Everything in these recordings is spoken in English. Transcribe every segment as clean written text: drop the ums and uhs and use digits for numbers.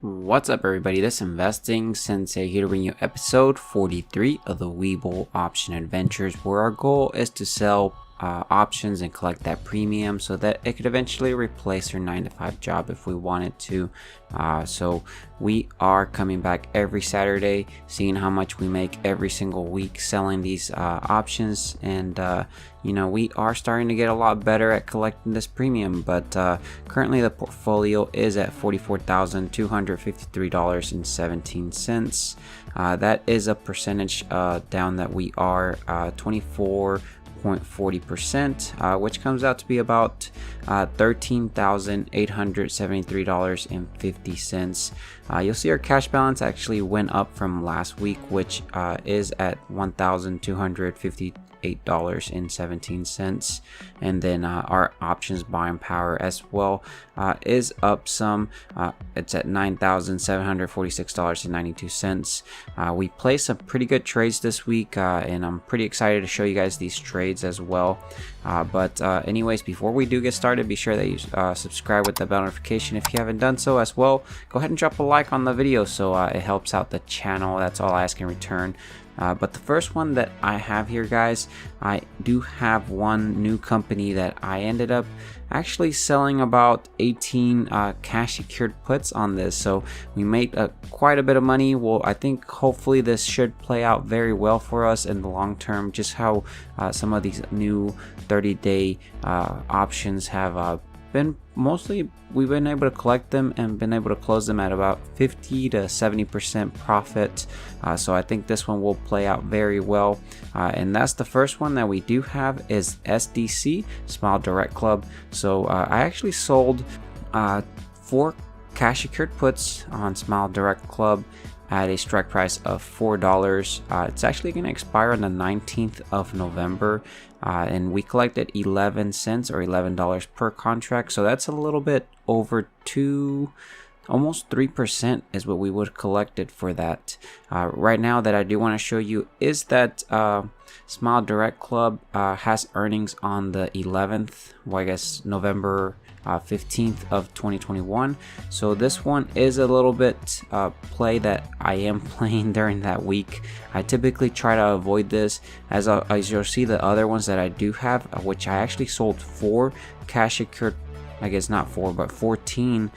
What's up, everybody? This is Investing Sensei here to bring you episode 43 of the Webull Option Adventures, where our goal is to sell options and collect that premium so that it could eventually replace your 9-to-5 job if we wanted to. So we are coming back every Saturday, seeing how much we make every single week selling these options, and you know, we are starting to get a lot better at collecting this premium, but currently the portfolio is at $44,253.17. That is a percentage down that we are 24.40%, which comes out to be about $13,873.50. You'll see our cash balance actually went up from last week, which is at $1,258.17, and then our options buying power as well is up some. It's at $9,746.92. We placed some pretty good trades this week, and I'm pretty excited to show you guys these trades as well. But anyways, before we do get started, be sure that you subscribe with the bell notification if you haven't done so as well. Go ahead and drop a like on the video so it helps out the channel. That's all I ask in return. But the first one that I have here, guys, I do have one new company that I ended up actually selling about 18 cash secured puts on this. So we made quite a bit of money. Well, I think hopefully this should play out very well for us in the long term, just how some of these new 30-day options have been mostly, we've been able to collect them and been able to close them at about 50 to 70% profit. So I think this one will play out very well. And that's the first one that we do have is SDC, Smile Direct Club. So I actually sold 4 cash secured puts on Smile Direct Club at a strike price of $4. It's actually going to expire on the 19th of November, and we collected 11 cents or $11 per contract. So that's a little bit over almost 3% is what we would collected for that. Right now that I do want to show you is that Smile Direct Club has earnings on the 11th, well, I guess November 15th of 2021. So this one is a little bit play that I am playing during that week. I typically try to avoid this, as you'll see the other ones that I do have, which I actually sold 4 cash secured, I guess not 4 but 14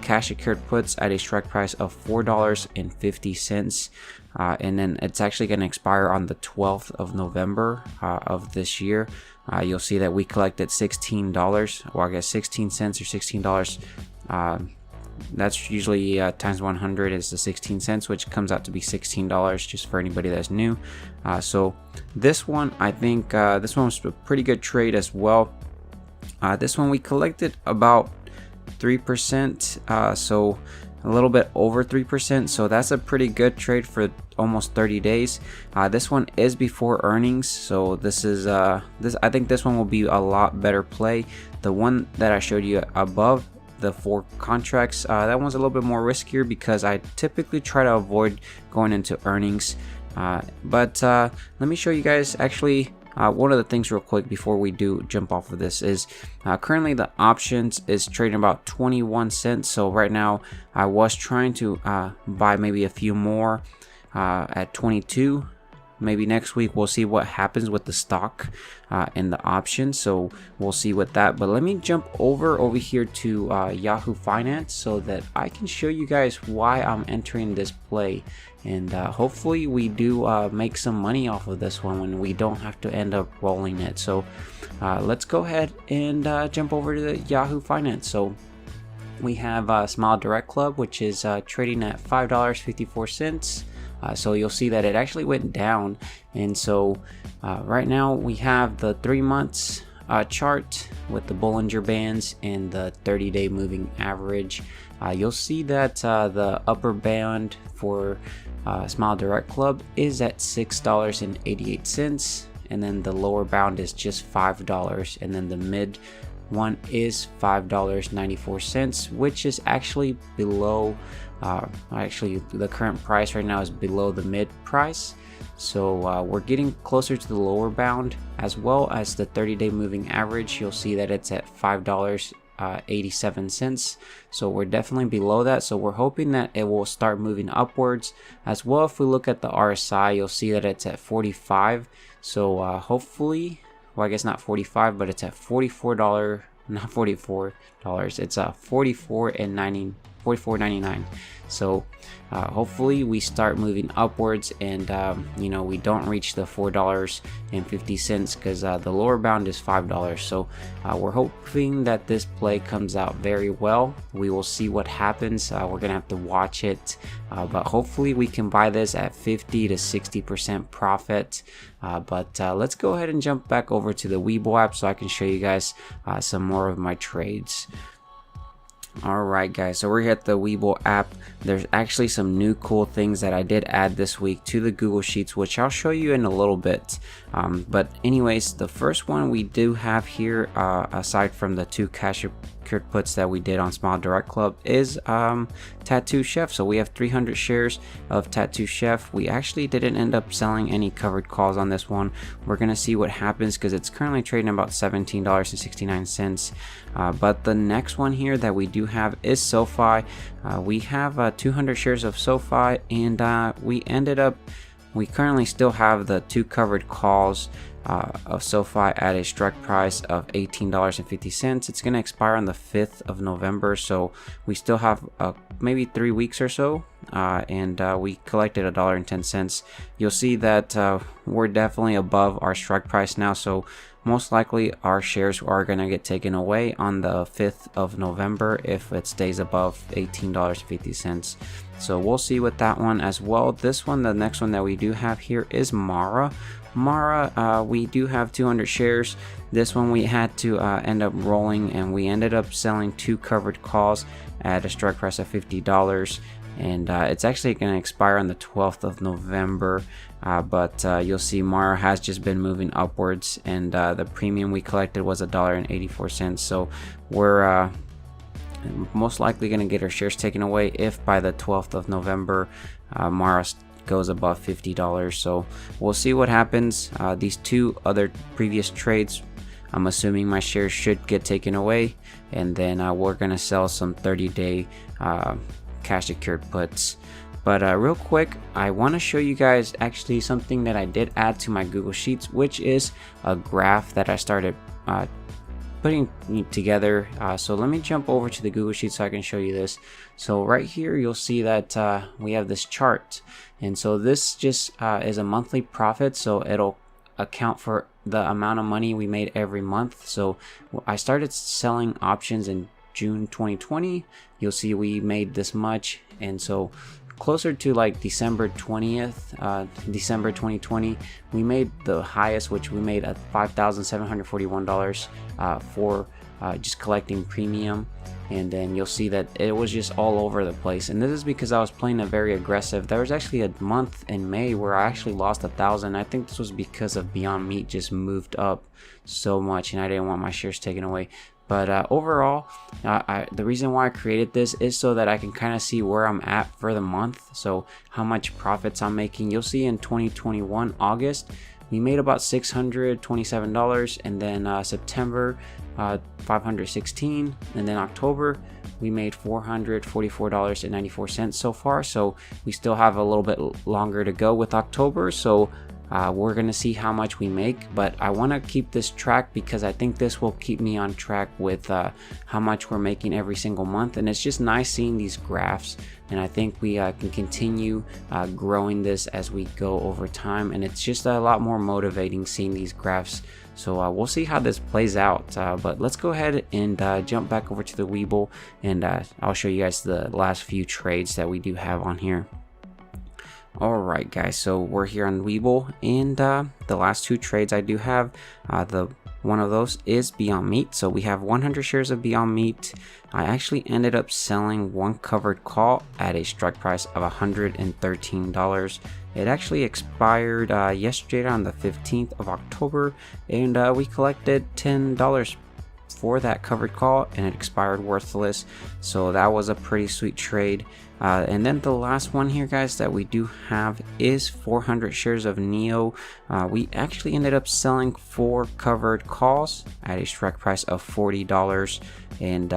cash secured puts at a strike price of $4.50. And then it's actually going to expire on the 12th of November of this year. You'll see that we collected $16, or I guess 16 cents or $16. That's usually times 100 is the 16 cents, which comes out to be $16 just for anybody that's new. So this one, I think this one was a pretty good trade as well. This one we collected about 3%, so a little bit over 3%, so that's a pretty good trade for almost 30 days. This one is before earnings, so this is I think this one will be a lot better play. The one that I showed you above, the 4 contracts, that one's a little bit more riskier because I typically try to avoid going into earnings. But let me show you guys actually one of the things real quick before we do jump off of this is currently the options is trading about 21 cents. So right now I was trying to buy maybe a few more at 22. Maybe next week we'll see what happens with the stock and the options, so we'll see with that. But let me jump over here to Yahoo Finance so that I can show you guys why I'm entering this play, and hopefully we do make some money off of this one when we don't have to end up rolling it. So let's go ahead and jump over to the Yahoo Finance. So we have Smile Direct Club, which is trading at $5.54. So you'll see that it actually went down, and so right now we have the 3 months chart with the Bollinger Bands and the 30-day moving average. You'll see that the upper band for Smile Direct Club is at $6.88, and then the lower bound is just $5, and then the mid one is $5.94, which is actually below actually the current price right now is below the mid price. So we're getting closer to the lower bound, as well as the 30-day moving average. You'll see that it's at $5 $1.87. So we're definitely below that. So we're hoping that it will start moving upwards as well. If we look at the RSI, you'll see that it's at 45. So hopefully, well, I guess not 45, but it's at $44. Not $44. It's $44.99. So hopefully we start moving upwards, and you know, we don't reach the $4.50 because the lower bound is $5. So we're hoping that this play comes out very well. We will see what happens. We're gonna have to watch it, but hopefully we can buy this at 50 to 60% profit. But let's go ahead and jump back over to the Webull app so I can show you guys some more of my trades. Alright guys, so we're here at the Webull app. There's actually some new cool things that I did add this week to the Google Sheets, which I'll show you in a little bit. But anyways, the first one we do have here, aside from the 2 cash secured puts that we did on Smile Direct Club, is Tattoo Chef. So we have 300 shares of Tattoo Chef. We actually didn't end up selling any covered calls on this one. We're gonna see what happens because it's currently trading about $17.69. But the next one here that we do have is SoFi. We have 200 shares of SoFi, and we currently still have the 2 covered calls of SoFi at a strike price of $18.50. It's going to expire on the 5th of November, so we still have maybe 3 weeks or so, and we collected $1.10. You'll see that we're definitely above our strike price now, so most likely our shares are going to get taken away on the 5th of November if it stays above $18.50. So we'll see with that one as well. This one, the next one that we do have here is Mara. We do have 200 shares. This one we had to end up rolling, and we ended up selling 2 covered calls at a strike price of $50. And it's actually going to expire on the 12th of November. But you'll see Mara has just been moving upwards, and the premium we collected was $1.84. So we're most likely going to get our shares taken away if by the 12th of November Mara goes above $50. So we'll see what happens. These 2 other previous trades, I'm assuming my shares should get taken away, and then we're going to sell some 30-day cash secured puts. But real quick, I want to show you guys actually something that I did add to my Google Sheets, which is a graph that I started putting together. So let me jump over to the Google Sheets so I can show you this. So right here you'll see that we have this chart, and so this just is a monthly profit, so it'll account for the amount of money we made every month. So I started selling options in June 2020. You'll see we made this much, and so closer to like December 20th, December 2020, we made the highest, which we made at $5,741 for just collecting premium. And then you'll see that it was just all over the place, and this is because I was playing a very aggressive. There was actually a month in May where I actually lost 1,000. I think this was because of Beyond Meat just moved up so much, and I didn't want my shares taken away. But overall, the reason why I created this is so that I can kind of see where I'm at for the month, so how much profits I'm making. You'll see in 2021 August we made about $627, and then September $516, and then October we made $444.94 so far. So we still have a little bit longer to go with October, so we're gonna see how much we make, but I want to keep this track because I think this will keep me on track with how much we're making every single month. And it's just nice seeing these graphs, and I think we can continue growing this as we go over time, and it's just a lot more motivating seeing these graphs. So we'll see how this plays out, but let's go ahead and jump back over to the Webull, and I'll show you guys the last few trades that we do have on here. Alright guys, so we're here on Webull, and the last 2 trades I do have, one of those is Beyond Meat. So we have 100 shares of Beyond Meat. I actually ended up selling 1 covered call at a strike price of $113. It actually expired yesterday on the 15th of October, and we collected $10. for that covered call, and it expired worthless. So that was a pretty sweet trade. And then the last one here, guys, that we do have is 400 shares of NEO. We actually ended up selling 4 covered calls at a strike price of $40, and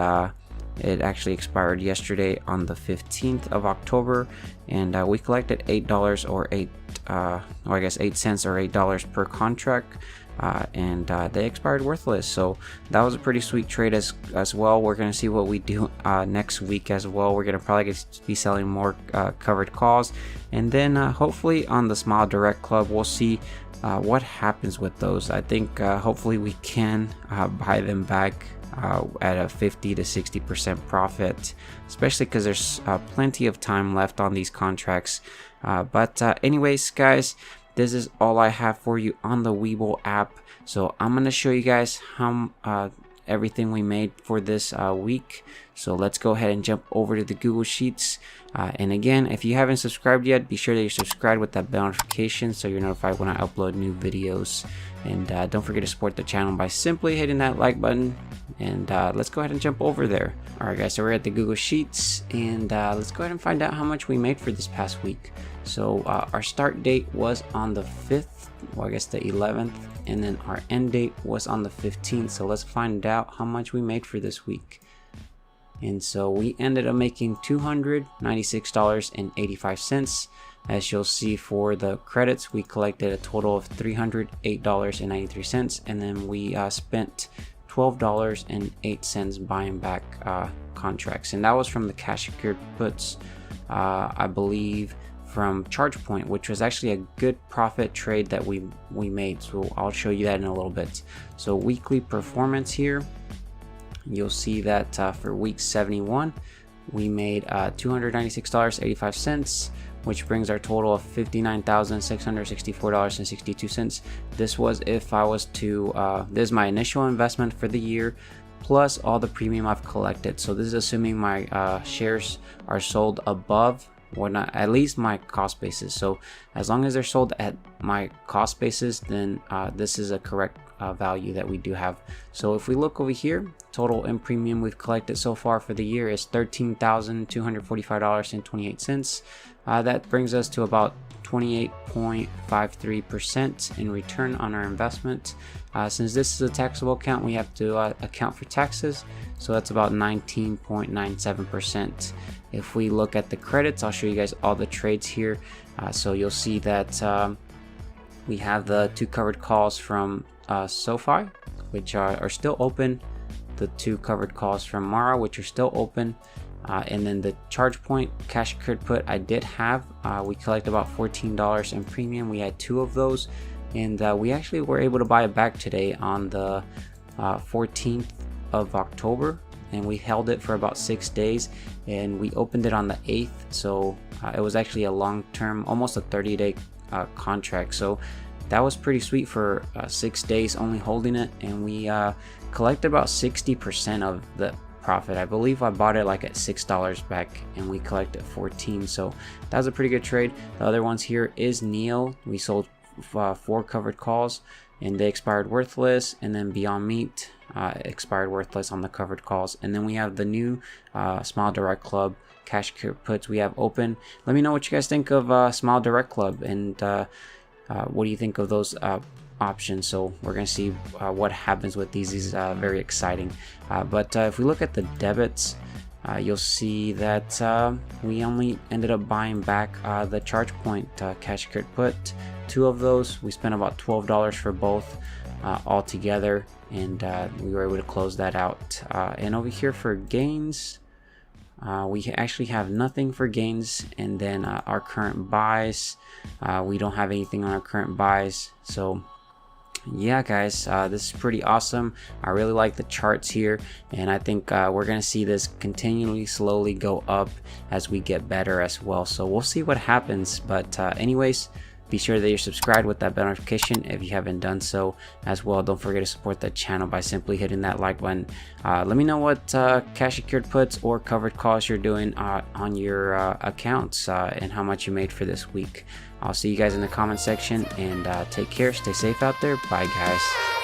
it actually expired yesterday on the 15th of October, and we collected $8 or I guess 8 cents or $8 per contract. And they expired worthless. So that was a pretty sweet trade as well. We're gonna see what we do next week as well. We're gonna probably be selling more covered calls, and then hopefully on the Smile Direct Club we'll see what happens with those. I think hopefully we can buy them back at a 50 to 60% profit, especially because there's plenty of time left on these contracts. But anyways, guys, this is all I have for you on the Webull app. So I'm going to show you guys how everything we made for this week. So let's go ahead and jump over to the Google Sheets. And again, if you haven't subscribed yet, be sure that you're subscribed with that bell notification so you're notified when I upload new videos. And don't forget to support the channel by simply hitting that like button. And let's go ahead and jump over there. Alright guys, so we're at the Google Sheets, and let's go ahead and find out how much we made for this past week. So our start date was on the 5th, or I guess the 11th, and then our end date was on the 15th. So let's find out how much we made for this week. And so we ended up making $296.85. As you'll see, for the credits, we collected a total of $308.93, and then we spent $12.08 buying back contracts, and that was from the cash secured puts, I believe from ChargePoint, which was actually a good profit trade that we made. So I'll show you that in a little bit. So weekly performance here, you'll see that for week 71 we made $296.85, which brings our total of $59,664.62. This was if I was to this is my initial investment for the year plus all the premium I've collected. So this is assuming my shares are sold above, or not, at least my cost basis. So as long as they're sold at my cost basis, then this is a correct value that we do have. So if we look over here, total in premium we've collected so far for the year is $13,245.28. That brings us to about 28.53% in return on our investment. Since this is a taxable account, we have to account for taxes, so that's about 19.97%. If we look at the credits, I'll show you guys all the trades here. So you'll see that we have the 2 covered calls from SoFi, which are still open, the 2 covered calls from Mara, which are still open, and then the ChargePoint cash secured put I did have. We collect about $14 in premium. We had 2 of those, and we actually were able to buy it back today on the 14th of October, and we held it for about 6 days, and we opened it on the 8th. So it was actually a long-term, almost a 30-day contract. So that was pretty sweet for 6 days only holding it, and we collected about 60% of the profit. I believe I bought it like at $6 back, and we collected 14. So that was a pretty good trade. The other ones here is NEO. We sold 4 covered calls, and they expired worthless. And then Beyond Meat expired worthless on the covered calls. And then we have the new Smile Direct Club cash puts we have open. Let me know what you guys think of Smile Direct Club, and what do you think of those options. So we're gonna see what happens with these. These is very exciting. But if we look at the debits, you'll see that we only ended up buying back the ChargePoint cash secured put. 2 of those, we spent about $12 for both all together, and we were able to close that out. And over here for gains, we actually have nothing for gains. And then our current buys, we don't have anything on our current buys. So yeah, guys, this is pretty awesome. I really like the charts here, and I think we're gonna see this continually slowly go up as we get better as well. So we'll see what happens. But anyways, be sure that you're subscribed with that bell notification if you haven't done so as well. Don't forget to support the channel by simply hitting that like button. Let me know what cash secured puts or covered calls you're doing on your accounts, and how much you made for this week. I'll see you guys in the comment section, and take care, stay safe out there. Bye guys.